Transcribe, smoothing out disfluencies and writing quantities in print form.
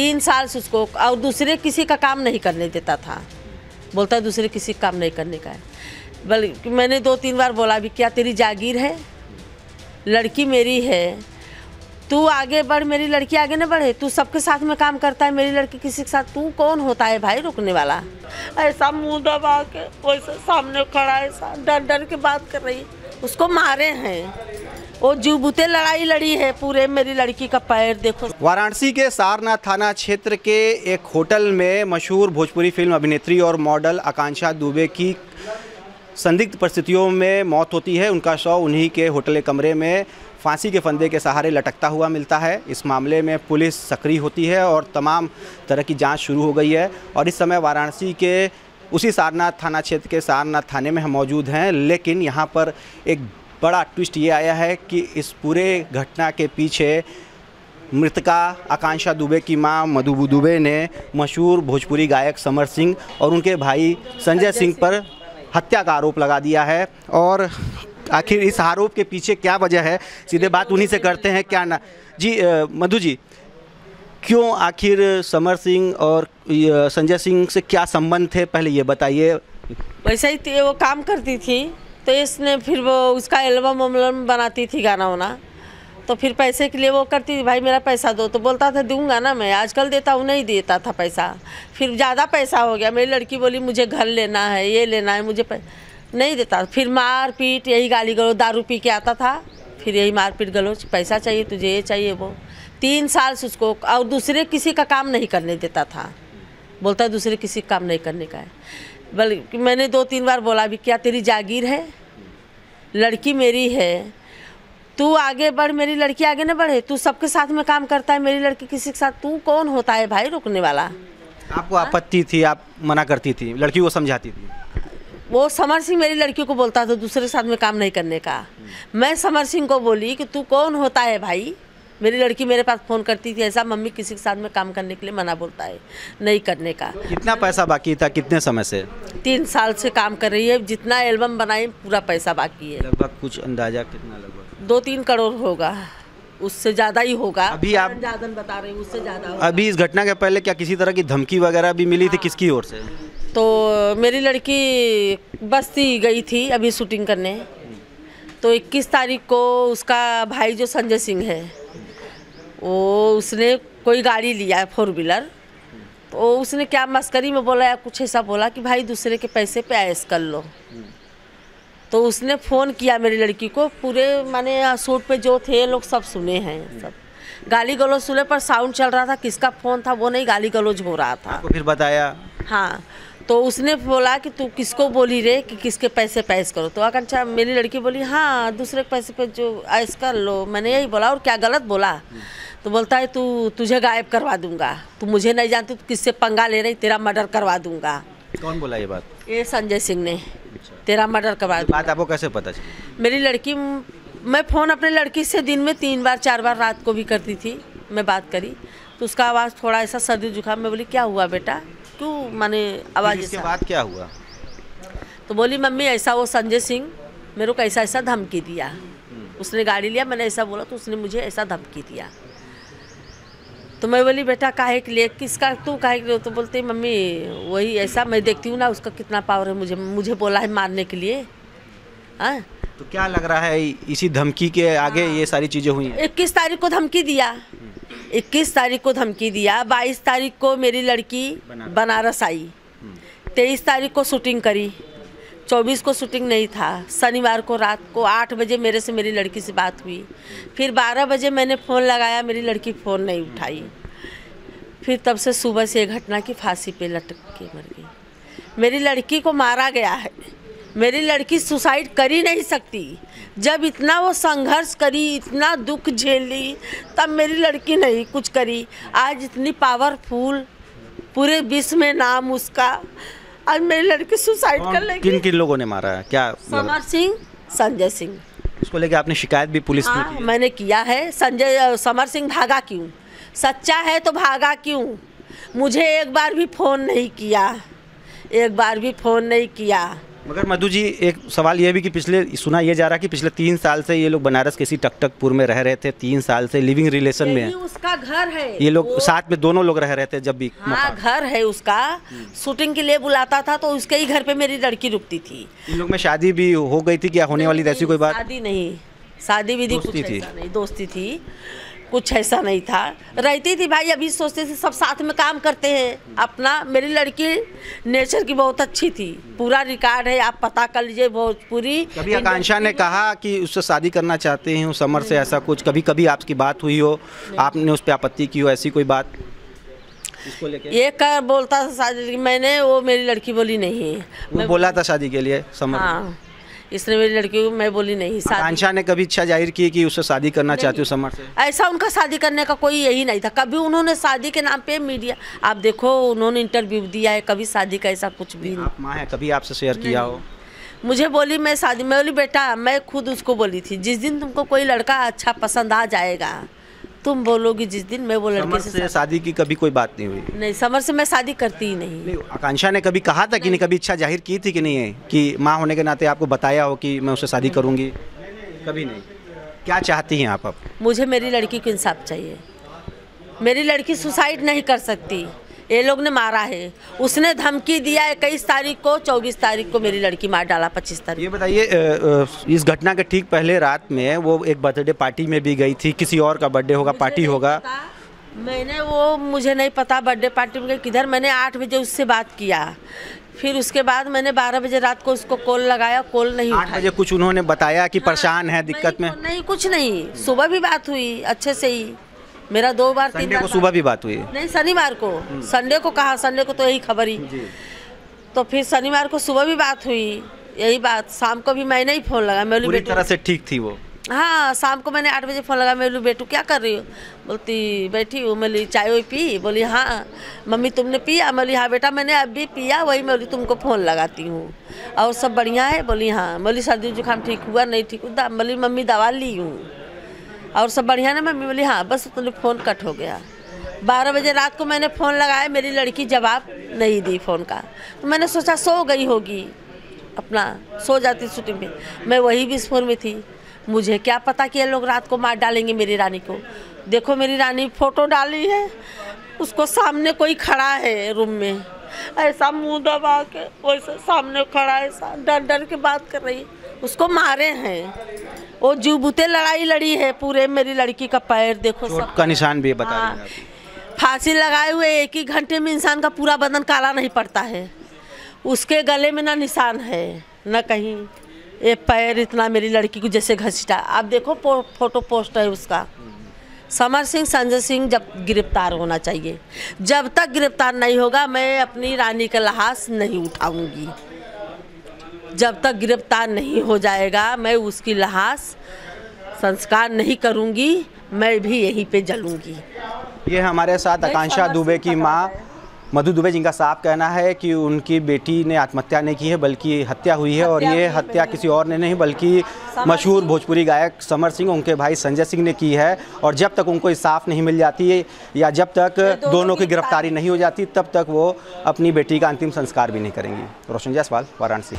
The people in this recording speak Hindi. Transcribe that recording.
3 साल से उसको, और दूसरे किसी का काम नहीं करने देता था। बोलता है दूसरे किसी का काम नहीं करने का है। बल्कि मैंने 2-3 बार बोला भी, क्या तेरी जागीर है, लड़की मेरी है, तू आगे बढ़, मेरी लड़की आगे न बढ़े। तू सबके साथ में काम करता है, मेरी लड़की किसी के साथ, तू कौन होता है भाई रुकने वाला। ऐसा मुंह दबा के वैसे सामने खड़ा है, ऐसा डर डर के बात कर रही है। उसको मारे हैं, वो जुबूते लड़ाई लड़ी है पूरे। मेरी लड़की का पैर देखो। वाराणसी के सारनाथ थाना क्षेत्र के एक होटल में मशहूर भोजपुरी फिल्म अभिनेत्री और मॉडल आकांक्षा दुबे की संदिग्ध परिस्थितियों में मौत होती है। उनका शव उन्हीं के होटल कमरे में फांसी के फंदे के सहारे लटकता हुआ मिलता है। इस मामले में पुलिस सक्रिय होती है और तमाम तरह की जांच शुरू हो गई है। और इस समय वाराणसी के उसी सारनाथ थाना क्षेत्र के सारनाथ थाने में हम मौजूद हैं। लेकिन यहाँ पर एक बड़ा ट्विस्ट ये आया है कि इस पूरे घटना के पीछे मृतका आकांक्षा दुबे की मां मधु दुबे ने मशहूर भोजपुरी गायक समर सिंह और उनके भाई संजय सिंह पर हत्या का आरोप लगा दिया है। और आखिर इस आरोप के पीछे क्या वजह है, सीधे बात उन्हीं से करते हैं। क्या ना जी मधु जी, क्यों आखिर समर सिंह और संजय सिंह से क्या संबंध थे, पहले ये बताइए। वैसे ही वो काम करती थी, तो इसने फिर वो उसका एल्बम बनाती थी, गाना वाना, तो फिर पैसे के लिए वो करती थी, भाई मेरा पैसा दो, तो बोलता था दूंगा ना मैं, आजकल देता हूँ, नहीं देता था पैसा। फिर ज़्यादा पैसा हो गया, मेरी लड़की बोली मुझे घर लेना है, ये लेना है, मुझे नहीं देता। फिर मार पीट, यही गाली गलो, दारू पी के आता था, फिर यही मार पीट गलो, पैसा चाहिए तुझे, ये चाहिए वो। 3 साल से उसको, और दूसरे किसी का काम नहीं करने देता था। बोलता है दूसरे किसी का काम नहीं करने का है। बल्कि मैंने 2-3 बार बोला भी, क्या तेरी जागीर है, लड़की मेरी है, तू आगे बढ़, मेरी लड़की आगे न बढ़े। तू सबके साथ में काम करता है, मेरी लड़की किसी के साथ, तू कौन होता है भाई रुकने वाला। आपको आपत्ति थी, आप मना करती थी, लड़की को समझाती थी। वो समर सिंह मेरी लड़की को बोलता था दूसरे के साथ में काम नहीं करने का। मैं समर सिंह को बोली कि तू कौन होता है भाई। मेरी लड़की मेरे पास फ़ोन करती थी, ऐसा मम्मी किसी के साथ में काम करने के लिए मना बोलता है, नहीं करने का। कितना पैसा बाकी था, कितने समय से? 3 साल से काम कर रही है, जितना एल्बम बनाई पूरा पैसा बाकी है। लगभग कुछ अंदाजा कितना? लगभग 2-3 करोड़ होगा, उससे ज़्यादा ही होगा। अभी आप ज़्यादा बता रही हूँ, उससे ज़्यादा होगा। अभी इस घटना के पहले क्या किसी तरह की धमकी वगैरह भी मिली थी? किसकी ओर से? तो मेरी लड़की बस्ती गई थी अभी शूटिंग करने, तो 21 तारीख को उसका भाई जो संजय सिंह है, वो उसने कोई गाड़ी लिया है 4 व्हीलर, तो उसने क्या मस्करी में बोला या कुछ ऐसा बोला कि भाई दूसरे के पैसे पे ऐश कर लो। तो उसने फ़ोन किया मेरी लड़की को, पूरे माने शूट पे जो थे लोग सब सुने हैं, सब गाली गलौज सुने, पर साउंड चल रहा था, किसका फ़ोन था वो नहीं, गाली गलौज हो रहा था। आपको फिर बताया? हाँ, तो उसने बोला कि तू किसको बोली रे कि किसके पैसे पे ऐश करो। तो आकांक्षा मेरी लड़की बोली हाँ दूसरे के पैसे पे जो ऐश कर लो। मैंने यही बोला, और क्या गलत बोला? तो बोलता है तुझे गायब करवा दूंगा, तू मुझे नहीं जानती, तू किससे पंगा ले रही, तेरा मर्डर करवा दूंगा। कौन बोला ये बात? ये संजय सिंह ने, तेरा मर्डर करवा दूंगा। बात आपको कैसे पता चली? मेरी लड़की, मैं फ़ोन अपने लड़की से दिन में 3 बार 4 बार रात को भी करती थी, मैं बात करी, तो उसका आवाज़ थोड़ा ऐसा सर्दी जुकाम में, बोली क्या हुआ बेटा, क्यों माने आवाज़। इसके बाद क्या हुआ? तो बोली मम्मी ऐसा वो संजय सिंह मेरे को ऐसा ऐसा धमकी दिया, उसने गाड़ी लिया, मैंने ऐसा बोला तो उसने मुझे ऐसा धमकी दिया। तो मैं बोली बेटा काहे के लिए, किसका, तू काहे के लिए? तो बोलते मम्मी वही ऐसा, मैं देखती हूँ ना उसका कितना पावर है, मुझे बोला है मारने के लिए। हाँ, तो क्या लग रहा है इसी धमकी के आगे ये सारी चीज़ें हुई? 21 तारीख को धमकी दिया, 21 तारीख को धमकी दिया, 22 तारीख को मेरी लड़की बनारस आई, 23 तारीख को शूटिंग करी, 24 को शूटिंग नहीं था। शनिवार को रात को 8 बजे मेरे से मेरी लड़की से बात हुई, फिर 12 बजे मैंने फ़ोन लगाया, मेरी लड़की फ़ोन नहीं उठाई। फिर तब से सुबह से घटना की फांसी पे लटक के मर गई। मेरी लड़की को मारा गया है, मेरी लड़की सुसाइड कर ही नहीं सकती। जब इतना वो संघर्ष करी, इतना दुख झेली, तब मेरी लड़की नहीं कुछ करी। आज इतनी पावरफुल, पूरे विश्व में नाम उसका, आज मेरी लड़की सुसाइड कर लेगी। किन किन लोगों ने मारा है? क्या? समर सिंह, संजय सिंह। इसको लेके आपने शिकायत भी पुलिस में की है? मैंने किया है। समर सिंह भागा क्यों? सच्चा है तो भागा क्यों? मुझे एक बार भी फ़ोन नहीं किया, एक बार भी फ़ोन नहीं किया। मगर मधु जी, एक सवाल ये भी कि सुना ये जा रहा है कि पिछले 3 साल से ये लोग बनारस किसी टकटकपुर में रह रहे थे, 3 साल से लिविंग रिलेशन में है। उसका घर है, ये लोग साथ में दोनों लोग रह रहे थे जब भी। हाँ, घर है उसका। शूटिंग के लिए बुलाता था तो उसके ही घर पे मेरी लड़की रुकती थी। इन लोग में शादी भी हो गई थी क्या? होने वाली ऐसी कोई बात? शादी नहीं, शादी विधि कुछ ऐसा नहीं, दोस्ती थी, कुछ ऐसा नहीं था। रहती थी भाई, अभी सोचते थे सब साथ में काम करते हैं अपना। मेरी लड़की नेचर की बहुत अच्छी थी, पूरा रिकॉर्ड है, आप पता कर लीजिए भोजपुरी। कभी आकांक्षा ने कहा कि उससे शादी करना चाहते हैं समर से, ऐसा कुछ कभी आपकी बात हुई हो, आपने उस पर आपत्ति की हो, ऐसी कोई बात इसको लेके? ये कर बोलता था शादी, मैंने वो मेरी लड़की बोली नहीं। मैं बोला था शादी के लिए समर? हाँ, इसने मेरी लड़की को, मैं बोली नहीं। आकांक्षा ने कभी इच्छा जाहिर की कि उससे शादी करना चाहती हूँ समर से? ऐसा उनका शादी करने का कोई यही नहीं था। कभी उन्होंने शादी के नाम पे मीडिया, आप देखो उन्होंने इंटरव्यू दिया है, कभी शादी का ऐसा कुछ भी नहीं। आप माँ है, कभी आपसे शेयर किया हो? मुझे बोली मैं शादी, मैं बोली बेटा, मैं खुद उसको बोली थी जिस दिन तुमको कोई लड़का अच्छा पसंद आ जाएगा तुम बोलोगी जिस दिन, मैं वो लड़के से शादी की कभी कोई बात नहीं हुई? नहीं, समर से मैं शादी करती ही नहीं। आकांक्षा ने कभी कहा था कि नहीं, कभी इच्छा जाहिर की थी कि नहीं है कि माँ होने के नाते आपको बताया हो कि मैं उससे शादी करूँगी? कभी नहीं। क्या चाहती हैं आप अब? मुझे मेरी लड़की को इंसाफ चाहिए। मेरी लड़की सुसाइड नहीं कर सकती, ये लोग ने मारा है। उसने धमकी दिया 21 तारीख को, 24 तारीख को मेरी लड़की मार डाला, 25 तारीख। ये बताइए, इस घटना के ठीक पहले रात में वो एक बर्थडे पार्टी में भी गई थी, किसी और का बर्थडे होगा, पार्टी होगा। मैंने वो, मुझे नहीं पता बर्थडे पार्टी में किधर। मैंने 8 बजे उससे बात किया, फिर उसके बाद मैंने 12 बजे रात को उसको कॉल लगाया, कॉल नहीं उठाया। 8 बजे कुछ उन्होंने बताया कि परेशान है, दिक्कत में? नहीं, कुछ नहीं। सुबह भी बात हुई अच्छे से ही, मेरा 2 बार 3 बार। सुबह भी बात हुई? नहीं, शनिवार को। संडे को कहा, संडे को तो यही खबर ही। तो फिर शनिवार को सुबह भी बात हुई, यही बात। शाम को भी मैंने ही फोन लगा, मैं पूरी तरह से ठीक थी वो? हाँ, शाम को मैंने 8 बजे फ़ोन लगा, मैं बोली बेटू क्या कर रही हो? बोलती बैठी हूँ। मैं बोली चाय वही पी? बोली हाँ। मम्मी तुमने पिया? मैं बोली हाँ बेटा मैंने अभी पिया, वही मैं बोली तुमको फ़ोन लगाती हूँ। और सब बढ़िया है? बोली हाँ। बोली सर्दी जुकाम ठीक हुआ? नहीं ठीक हुआ। बोली मम्मी दवा ली हूँ। और सब बढ़िया ना मम्मी? बोली हाँ। बस तुमने फ़ोन कट हो गया। 12 बजे रात को मैंने फ़ोन लगाया, मेरी लड़की जवाब नहीं दी फ़ोन का। तो मैंने सोचा सो गई होगी, अपना सो जाती शूटिंग में। मैं वही विस्फोट में थी, मुझे क्या पता कि ये लोग रात को मार डालेंगे मेरी रानी को। देखो मेरी रानी फ़ोटो डाली है, उसको सामने कोई खड़ा है रूम में, ऐसा मुंह दबा के वैसे सामने खड़ा है, ऐसा डर डर के बात कर रही है। उसको मारे हैं, वो जुबूते लड़ाई लड़ी है पूरे। मेरी लड़की का पैर देखो, सब का निशान भी बता रहे हैं। फांसी लगाए हुए 1 ही घंटे में इंसान का पूरा बदन काला नहीं पड़ता है। उसके गले में ना निशान है ना कहीं, ये पैर इतना मेरी लड़की को जैसे घसीटा। आप देखो फोटो पोस्ट है उसका। समर सिंह, संजय सिंह जब गिरफ्तार होना चाहिए। जब तक गिरफ्तार नहीं होगा मैं अपनी रानी का लाश नहीं उठाऊंगी। जब तक गिरफ्तार नहीं हो जाएगा मैं उसकी लाश संस्कार नहीं करूंगी, मैं भी यहीं पे जलूंगी। ये हमारे साथ आकांक्षा दुबे की माँ मधु दुबे, जिनका साफ कहना है कि उनकी बेटी ने आत्महत्या नहीं की है बल्कि हत्या हुई है। और ये हत्या किसी और ने नहीं बल्कि मशहूर भोजपुरी गायक समर सिंह, उनके भाई संजय सिंह ने की है। और जब तक उनको इंसाफ नहीं मिल जाती है या जब तक दोनों की गिरफ्तारी नहीं हो जाती, तब तक वो अपनी बेटी का अंतिम संस्कार भी नहीं करेंगी। रोशन जायसवाल, वाराणसी।